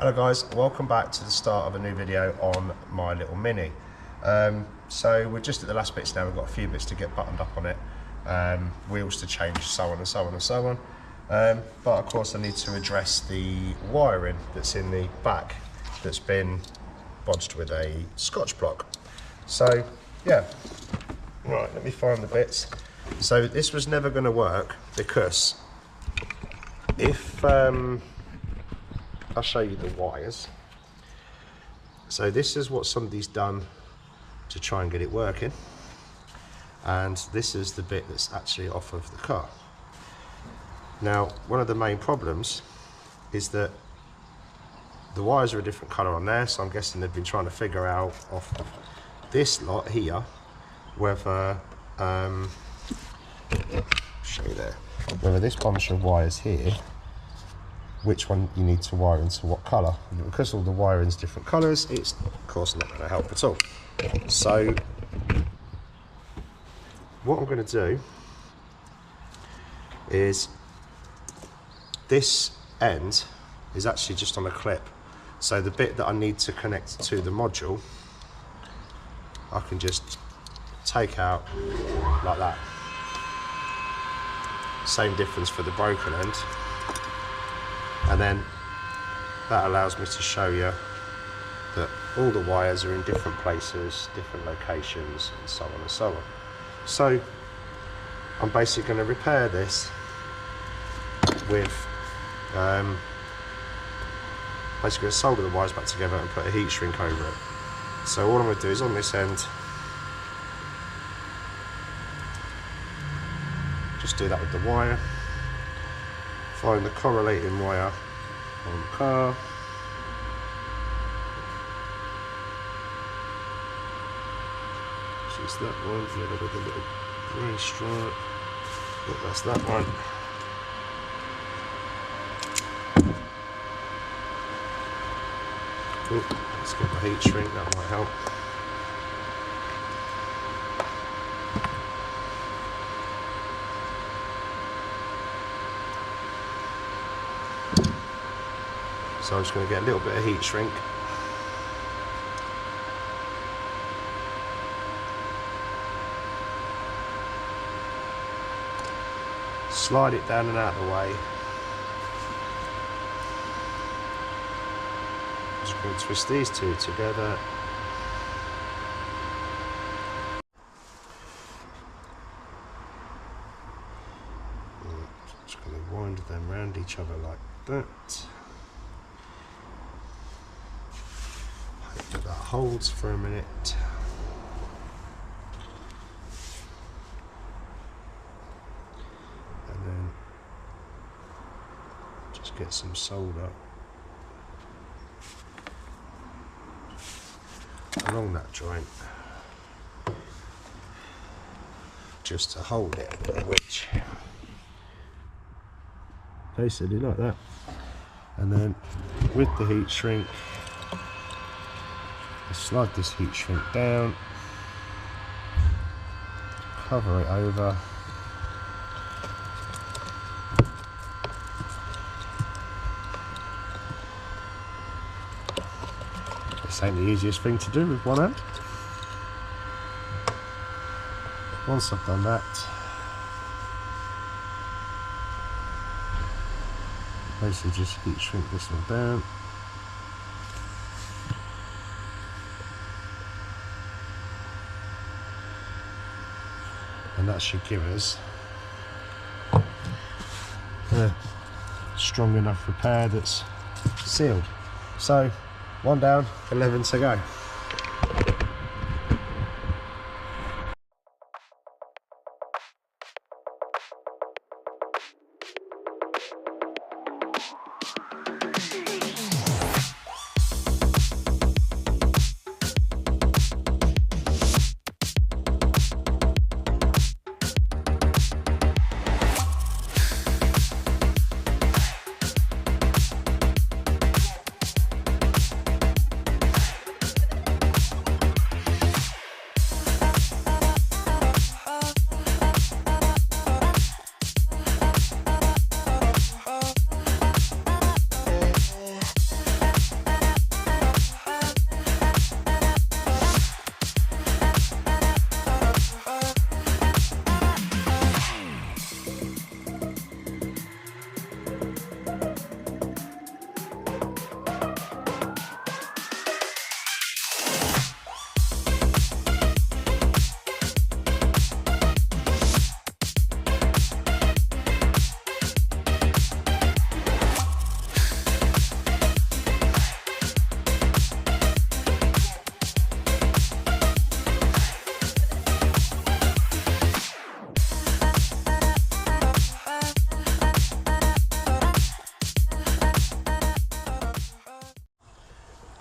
Hello guys, welcome back to the start of a new video on my little Mini. So we're just at the last bits now. We've got a few bits to get buttoned up on it, wheels to change, so on and so on and so on. But of course I need to address the wiring that's in the back that's been bodged with a Scotch block. So yeah, right, let me find the bits. So this was never going to work because if I'll show you the wires. So this is what somebody's done to try and get it working, and this is the bit that's actually off of the car. Now, one of the main problems is that the wires are a different colour on there, so I'm guessing they've been trying to figure out off of this lot here whether show you there, whether this bunch of wires here, which one you need to wire into what colour. Because all the wiring's different colours, it's of course not going to help at all. So what I'm going to do is, this end is actually just on a clip, so the bit that I need to connect to the module I can just take out like that. Same difference for the broken end. And then that allows me to show you that all the wires are in different places, different locations, and so on and so on. So I'm basically going to repair this with basically going to solder the wires back together and put a heat shrink over it. So all I'm going to do is on this end, just do that with the wire. Find the correlating wire on the car. So it's that one, the other with a little grey stripe. Yep, that's that one. Ooh, let's get the heat shrink, that might help. So I'm just going to get a little bit of heat shrink. Slide it down and out of the way. Just going to twist these two together. Just going to wind them around each other like that. That holds for a minute. And then just get some solder along that joint just to hold it, which basically like that. And then with the heat shrink, slide this heat shrink down, cover it over, this ain't the easiest thing to do with one hand. Once I've done that, basically just heat shrink this one down. And that should give us a strong enough repair that's sealed. So 1 down, 11 to go.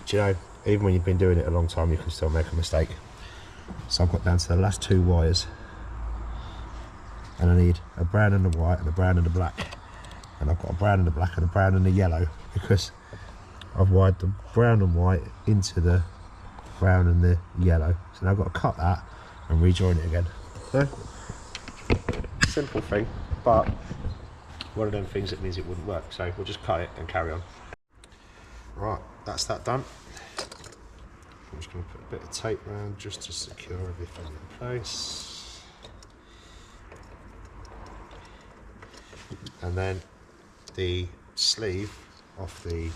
do you know, even when you've been doing it a long time, you can still make a mistake. So I've got down to the last 2 wires, and I need a brown and a white and a brown and a black, and I've got a brown and a black and a brown and a yellow because I've wired the brown and white into the brown and the yellow. So now I've got to cut that and rejoin it again. So, simple thing, but one of them things that means it wouldn't work. So we'll just cut it and carry on. Right, that's that done. I'm just going to put a bit of tape around just to secure everything in place. And then the sleeve off the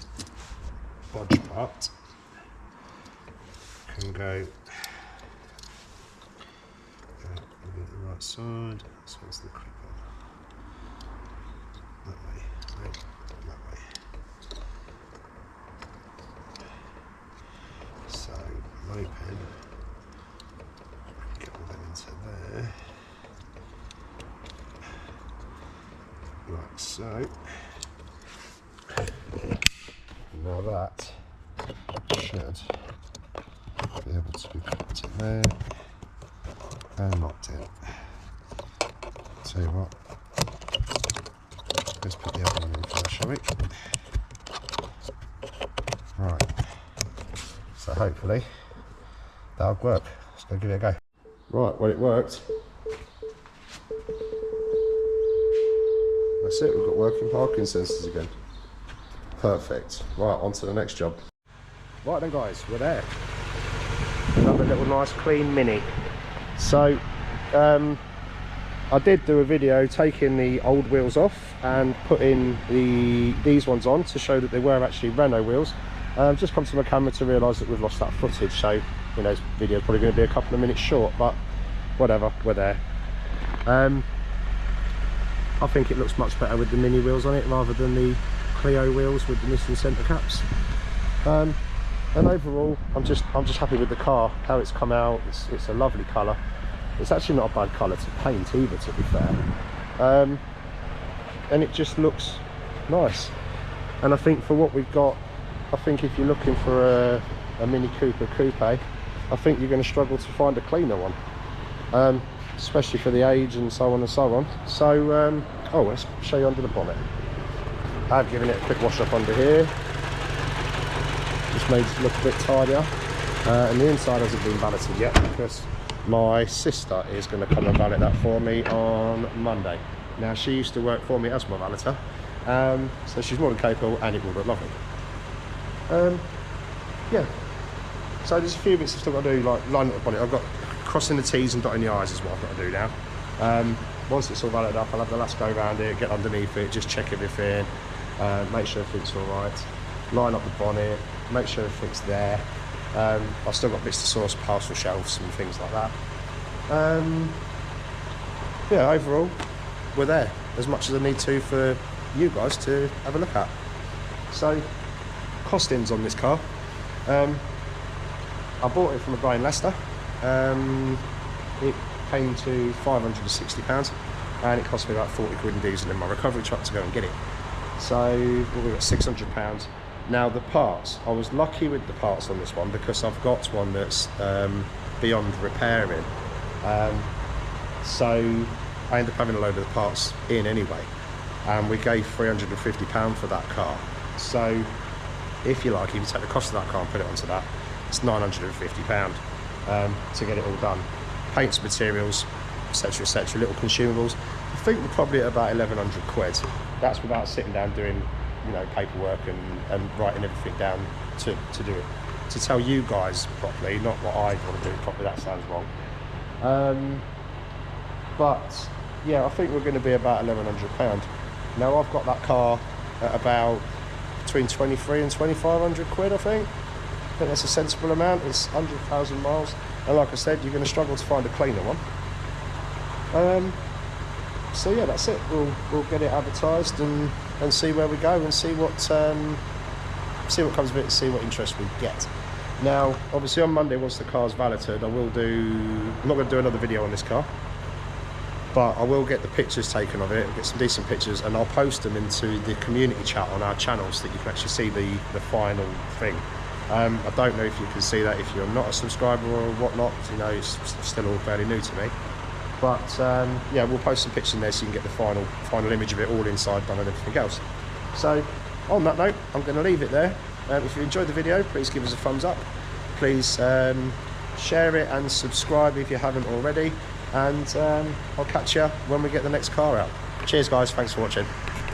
bodge part can go the right side, so it's the clip on that way, right, that way. So my pen, get all them into there, like so. Now that should be able to be put in there and locked in. Tell you what, let's put the other one in first, shall we? Right, so hopefully that'll work. Let's go give it a go. Right, well, it worked. That's it, we've got working parking sensors again. Perfect. Right, on to the next job. Right then guys, we're there. Another little nice clean Mini. So, I did do a video taking the old wheels off and putting these ones on to show that they were actually Renault wheels. Just come to my camera to realise that we've lost that footage, so you know, this video is probably going to be a couple of minutes short, but whatever, we're there. I think it looks much better with the Mini wheels on it rather than the Clio wheels with the missing centre caps. And overall, I'm just happy with the car, how it's come out. It's a lovely colour. It's actually not a bad colour to paint either, to be fair. And it just looks nice. And I think for what we've got, I think if you're looking for a Mini Cooper Coupe, I think you're going to struggle to find a cleaner one, especially for the age and so on and so on. So, oh, let's show you under the bonnet. I've given it a quick wash up under here, just made it look a bit tidier, and the inside hasn't been valeted yet because my sister is going to come and valet that for me on Monday. Now, she used to work for me as my valeter, so she's more than capable, and it will look lovely. Yeah, so there's a few bits I've still got to do, like lining up the bonnet. I've got crossing the T's and dotting the I's is what I've got to do now. Once it's all valeted up, I'll have the last go around it, get underneath it, just check everything, make sure everything's all right, line up the bonnet, make sure everything's there. I've still got bits to source, parcel shelves and things like that. Yeah, overall, we're there as much as I need to for you guys to have a look at. So, costings on this car. I bought it from a guy in Leicester. It came to £560 and it cost me about 40 quid in diesel in my recovery truck to go and get it. So we've got £600. Now the parts, I was lucky with the parts on this one because I've got one that's beyond repairing. So I ended up having a load of the parts in anyway, and we gave £350 for that car. So if you like, if you take the cost of that car and put it onto that, it's £950 to get it all done. Paints, materials, etc., little consumables. I think we're probably at about 1,100 quid. That's without sitting down doing, you know, paperwork and writing everything down to do it. To tell you guys properly, not what I want to do properly, that sounds wrong. But yeah, I think we're going to be about £1,100. Now I've got that car at about between 23 and 2,500 quid, I think. I think that's a sensible amount. It's 100,000 miles, and like I said, you're going to struggle to find a cleaner one. So yeah, that's it. We'll get it advertised and see where we go and see what comes of it and see what interest we get. Now, obviously on Monday, once the car's valeted, I'm not going to do another video on this car, but I will get the pictures taken of it, get some decent pictures, and I'll post them into the community chat on our channel so that you can actually see the final thing. I don't know if you can see that if you're not a subscriber or whatnot. You know, it's still all fairly new to me. But yeah, we'll post some pictures in there so you can get the final image of it all inside done and everything else. So on that note, I'm going to leave it there. If you enjoyed the video, please give us a thumbs up. Please share it and subscribe if you haven't already. And I'll catch you when we get the next car out. Cheers guys, thanks for watching.